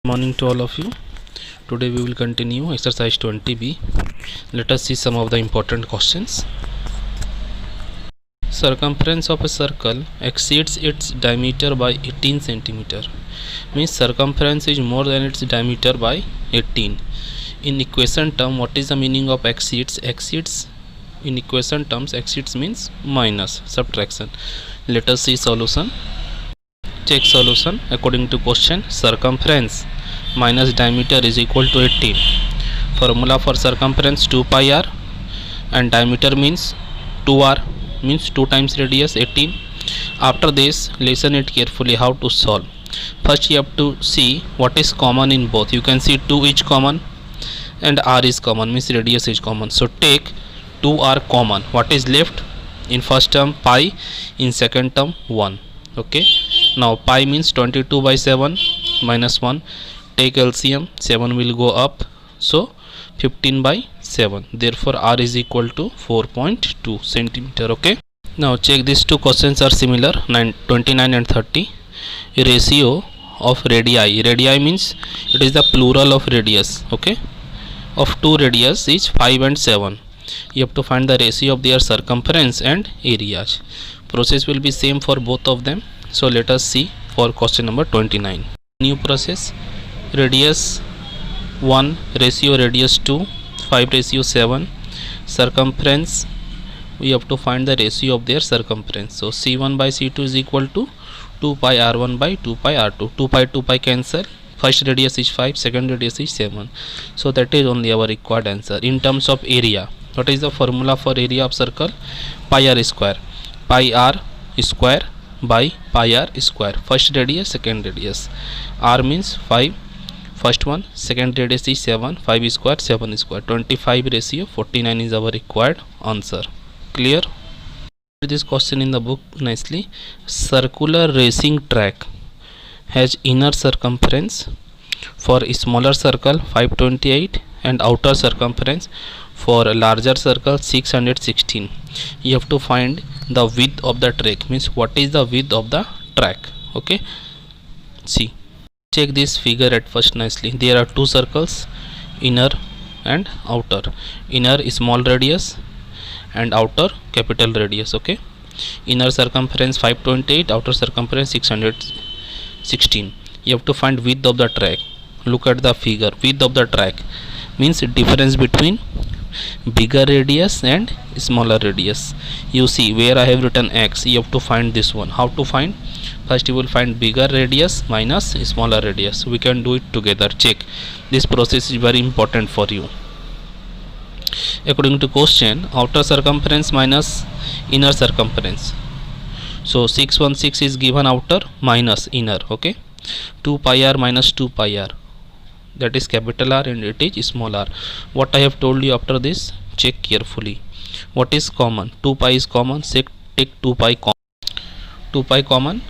Morning to all of you. Today we will continue exercise 20b. Let us see some of the important questions. Circumference of a circle exceeds its diameter by 18 centimeter. Means circumference is more than its diameter by 18. In equation term, what is the meaning of exceeds? Exceeds in equation terms, exceeds means minus, subtraction. Let us see solution. Check solution according to question. Circumference minus diameter is equal to 18. Formula for circumference 2 pi r and diameter means 2r, means 2 times radius 18. After this, listen it carefully how to solve. First you have to see what is common in both. You can see 2 is common and r is common, means radius is common. So take 2r common. What is left? In first term pi, in second term 1. Okay. Now pi means 22 by 7 minus 1. Take LCM, 7 will go up, so 15 by 7. Therefore r is equal to 4.2 centimeter. Okay. Now check, these two questions are similar, 29 and 30. Ratio of radii. Radii means it is the plural of radius. Okay. Of two radius is 5 and 7. You have to find the ratio of their circumference and areas. Process will be same for both of them. So let us see for question number 29. New process. Radius 1 ratio radius 2, 5 ratio 7. Circumference, we have to find the ratio of their circumference. So C1 by C2 is equal to 2 pi R1 by 2 pi R2. 2 pi cancel. First radius is 5, second radius is 7. So that is only our required answer. In terms of area, what is the formula for area of circle? Pi r square. Pi r square by pi r square. First radius, second radius. R means 5. First one, second radius is 7. 5 square, 7 square. 25 ratio 49 is our required answer. Clear? This question in the book nicely. Circular racing track has inner circumference for a smaller circle 528 and outer circumference for a larger circle 616. You have to find the width of the track, means what is the width of the track. Okay, see, check this figure at first nicely. There are two circles, inner and outer. Inner small radius and outer capital radius. Okay, inner circumference 528, outer circumference 616. You have to find width of the track. Look at the figure. Width of the track means difference between bigger radius and smaller radius. You see where I have written x, you have to find this one. How to find? First you will find bigger radius minus smaller radius. We can do it together. Check, this process is very important for you. According to question, outer circumference minus inner circumference. So 616 is given outer minus inner. Okay, 2 pi r minus 2 pi r, that is capital R and it is small r. What I have told you after this, check carefully. What is common? 2 pi is common. Take 2 pi common. 2 pi common.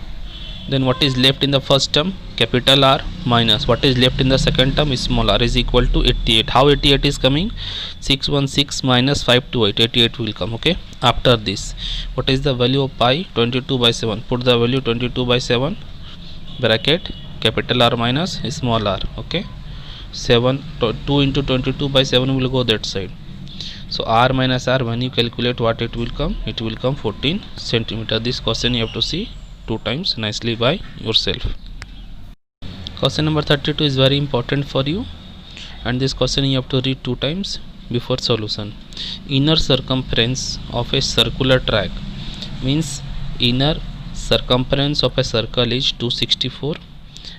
Then what is left in the first term? Capital R minus what is left in the second term? Small r is equal to 88. How 88 is coming? 616 minus 528. 88 will come. Okay. After this, what is the value of pi? 22 by 7. Put the value 22 by 7 bracket capital R minus small r. Okay. 2 into 22 by 7 will go that side. So r minus r, when you calculate what it will come? It will come 14 centimeter. This question you have to see 2 times nicely by yourself. Question number 32 is very important for you, and this question you have to read 2 times before solution. Inner circumference of a circular track means inner circumference of a circle is 264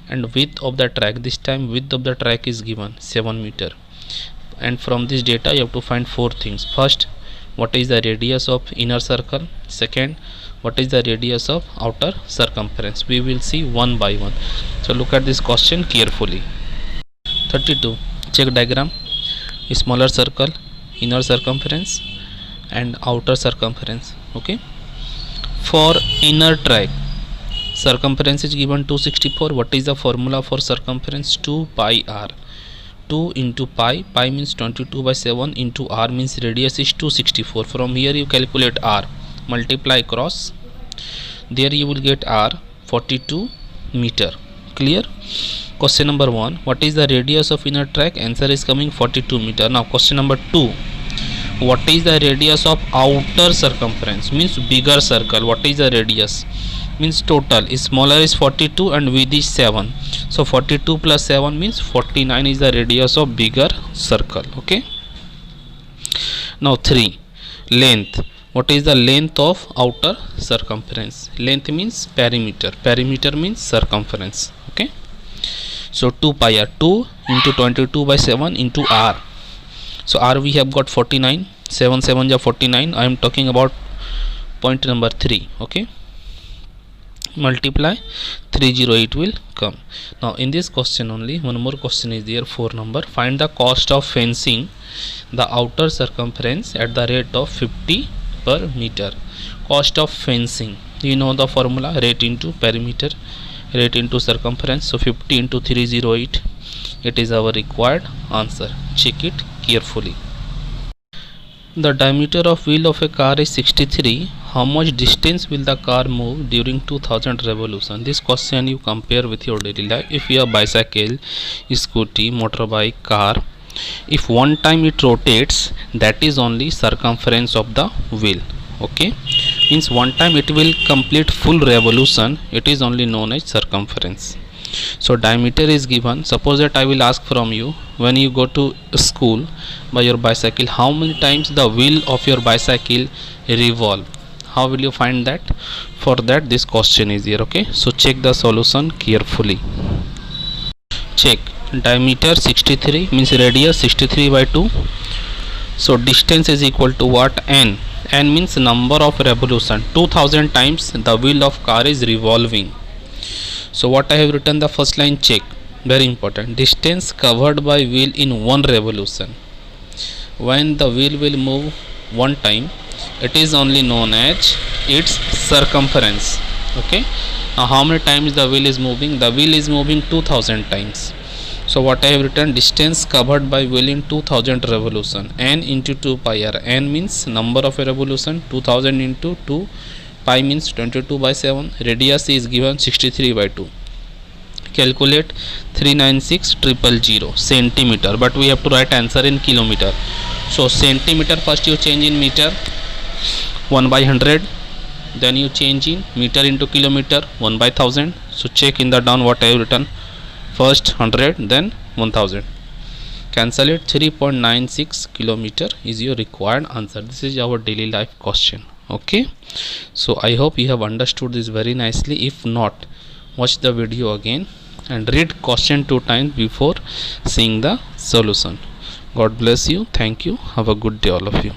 and width of the track, this time width of the track is given 7 meter. And from this data you have to find 4 things. First, what is the radius of inner circle? Second, what is the radius of outer circumference? We will see one by one. So look at this question carefully. 32, check diagram. Smaller circle, inner circumference and outer circumference. Okay, for inner track, circumference is given 264. What is the formula for circumference? 2 pi r. 2 into pi, pi means 22 by 7 into r means radius is 264. From here you calculate r, multiply cross, there you will get r 42 meter. Clear? Question number 1, what is the radius of inner track? Answer is coming 42 meter. Now question number 2, what is the radius of outer circumference? Means bigger circle. What is the radius? Means total is smaller is 42 and width is 7. So 42 plus 7 means 49 is the radius of bigger circle. Okay. Now 3, length. What is the length of outer circumference? Length means perimeter. Perimeter means circumference. Okay. So 2 pi r, 2 into 22 by 7 into r. So r we have got 49, 7 7 ja 49. I am talking about point number 3. Okay, multiply 308 will come. Now in this question only one more question is there, 4 number. Find the cost of fencing the outer circumference at the rate of 50 per meter. Cost of fencing, you know the formula, rate into perimeter, rate into circumference. So 50 into 308, it is our required answer. Check it carefully. The diameter of wheel of a car is 63. How much distance will the car move during 2000 revolution? This question you compare with your daily life. If you have bicycle, scooty, motorbike, car, if one time it rotates, that is only circumference of the wheel. Okay, means one time it will complete full revolution, it is only known as circumference. So diameter is given. Suppose that I will ask from you, when you go to school by your bicycle, how many times the wheel of your bicycle revolve? How will you find that? For that this question is here. Okay, so check the solution carefully. Check, diameter 63 means radius 63 by 2. So distance is equal to what? N. N means number of revolution. 2000 times the wheel of car is revolving. So what I have written, the first line, check, very important. Distance covered by wheel in one revolution. When the wheel will move one time, it is only known as its circumference. Okay, now how many times the wheel is moving? The wheel is moving 2000 times. So what I have written, distance covered by wheel in 2000 revolution, n into 2 pi r. N means number of a revolution, 2000 into 2, pi means 22 by 7, radius is given 63 by 2. Calculate 396,000 centimeter, but we have to write answer in kilometer. So centimeter first you change in meter, 1 by 100, then you change in meter into kilometer, 1 by 1000. So check in the down what I have written, first 100 then 1000. Cancel it, 3.96 kilometer is your required answer. This is our daily life question. Okay, so I hope you have understood this very nicely. If not, watch the video again and read question 2 times before seeing the solution. God bless you. Thank you. Have a good day all of you.